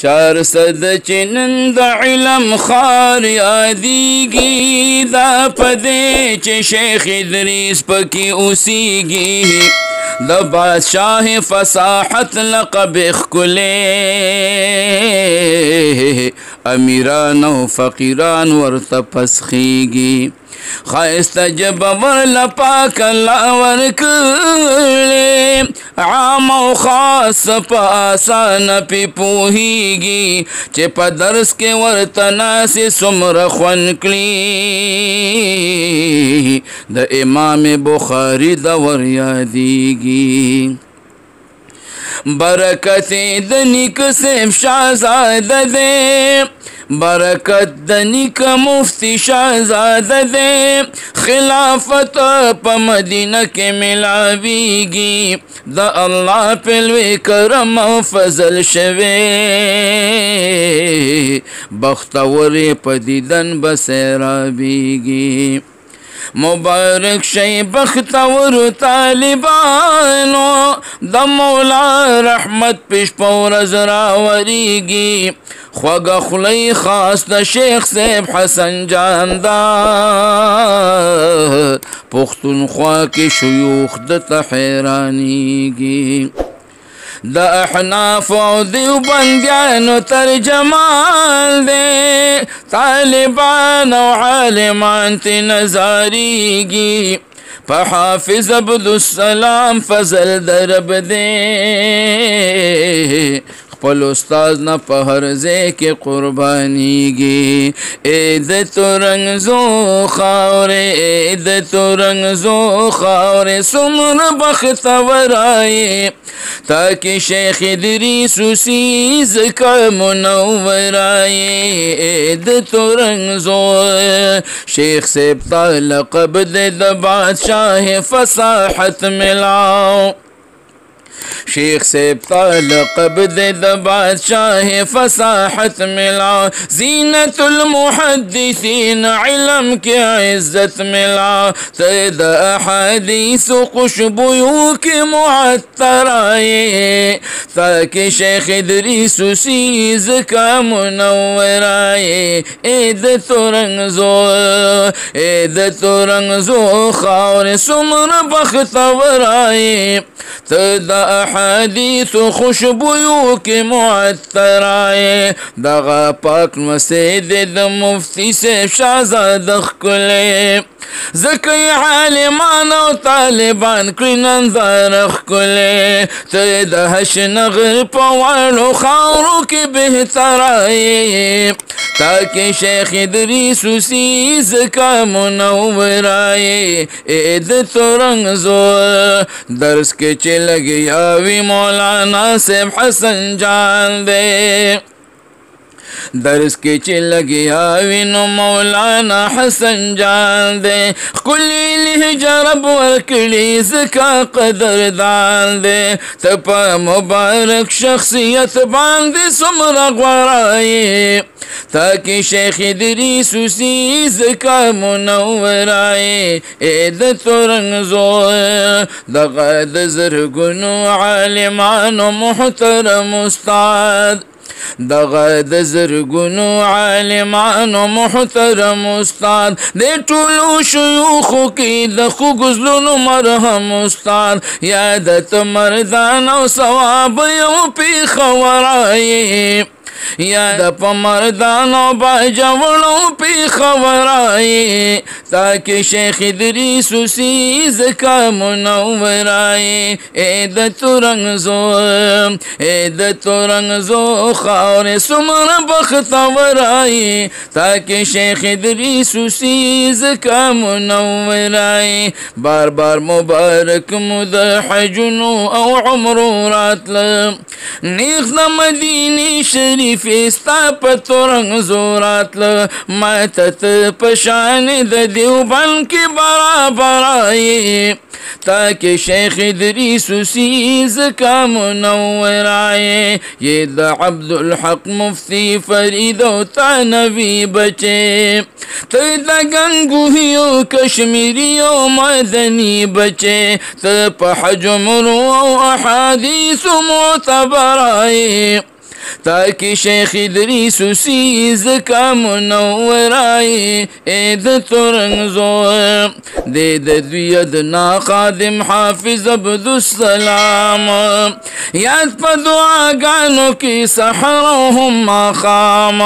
400 चिनंद इलम खार यादीगी दा पदे च शेख इदरीस पकी उसीगी द बादशाह फसाहत लक़ब खुले अमीरान व फ़कीरान वर तपसखीगी खाइस्ता जब वर लपाक लावर कले आम व खास पासान पी पूहीगी चे पदर्स के वर तना से सुमर खनकली द इमाम बुखारी दवर यादीगी बरकते दनिक से शाहज़ादा दे बरकत दनिक मुफ्ती शाहज़ादा दे खिलाफत प मदीना के मिलावीगी द अल्लाह पिलवे करम फजल शवे बख्तवर पदीदन बसेरा बीगी मुबारक शै बख्तवर तालिबानो द मौला रहमत पिश पौरज रावरीगी ख्वागा खुलई खास द शेख सेब हसन जानदा पुख्तनख्वा के शयूख द तहरानीगी द अहनाफ व देवबंदियानो तर्जमान दे तालिबान व आलिमान ते नजारीगी हाफिज अब्दुस्सलाम फजल दरब दे पल उस्ताद न पहरजे के कुर्बानीगी ईद तो रंग जो खावरे ईद तो रंग जो खावरे सुमर बख्तवर आए ताकि शेख इदरीस उसीज का मुनव्वर आए ईद तो रंग जो शेख से लक़ब दे द बादशाह फसाहत मिलाओ शेख से लक़ब दे द बादशाह फसाहत मिला ज़ीनतुल मुहद्दिसीन इल्म के इज़्ज़त मिला तद अहादीस खुशबू के मुअत्तर आए ताकि शेख इदरीस उसीज़ का मुनव्वर आए ईद तो रंग जो खावर सुमर बख्तवर आए तद अहादीस खुशबू के मुअत्तर आए दगा पाक मसीद द मुफ्ती से शाहज़ादा खुले ज़की आलिमान व तालिबान की नंदर खुले तद हश नगर पवालो खारों के बेहतर आए ताकि शेख इदरीस उसीज़ का मुनव्वर आए ईद तो रंग जो दर्स के चिलग यावी मौलाना सेब हसन जान दे दर्स के चिलग यावी नो मौलाना हसन जान दे कुली जरब वरकलीस का कदर दान दे तपा मुबारक शख्सियत बांधे सुमर गराए ताकि शेख इदरीस उसीज़ का मुनव्वर आए ईद तो रंग जो दगद ज़रगुनो आलिमान व मुहतरम उस्ताद दगद ज़रगुनो आलिमान व मुहतरम उस्ताद दे टुलू शयूखों की दखु गुज़लुन मरहम उस्ताद यादत मर्दान व सवाब यू पी खबर आए याद मर्दानों बाजवड़ों पे खबर आए ताकि शेख इदरीस उसीज़ का मुनव्वर आए ईद तो रंग जो खार सुमर बख्तवर आए ताकि शेख इदरीस उसीज़ का मुनव्वर आए बार बार मुबारक मुदहजुनो औ उम्रो रातल नेख मदीने शरीफ फेस्ता पतो रंग जोरातल मातत पशान द देवबंद के बराबर आए ताकि शेख इदरीस उसीज़ का मुनव्वर आए ये द अब्दुल हक मुफ्ती फरीद तानवी बचे तद गंगुहियों कश्मीरियों मदनी बचे तप हजमरो अहादीस मोतबर आए ताकि शेख इदरीस उसी ज़का मुनव्वराई एद तुरंगज़ो दे दद्वियद ना खादिम हाफिज अब्दुस्सलाम याद पर दुआ गानों की सहरों मकाम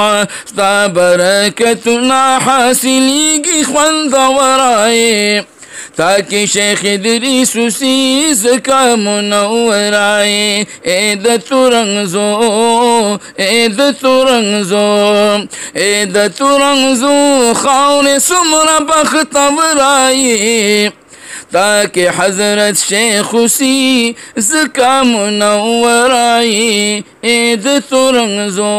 बरकतुना हासिलीगी ख्वंदवराए ताकि शेख इदरीस उसी ज़का मुनव्वराए एद तुरंगज़ो एद तुरंगज़ो एद तुरंगज़ो खाउर सुमरा बख्तवराए ताकि हज़रत शेख उसी ज़का मुनव्वराए एद तुरंगज़ो।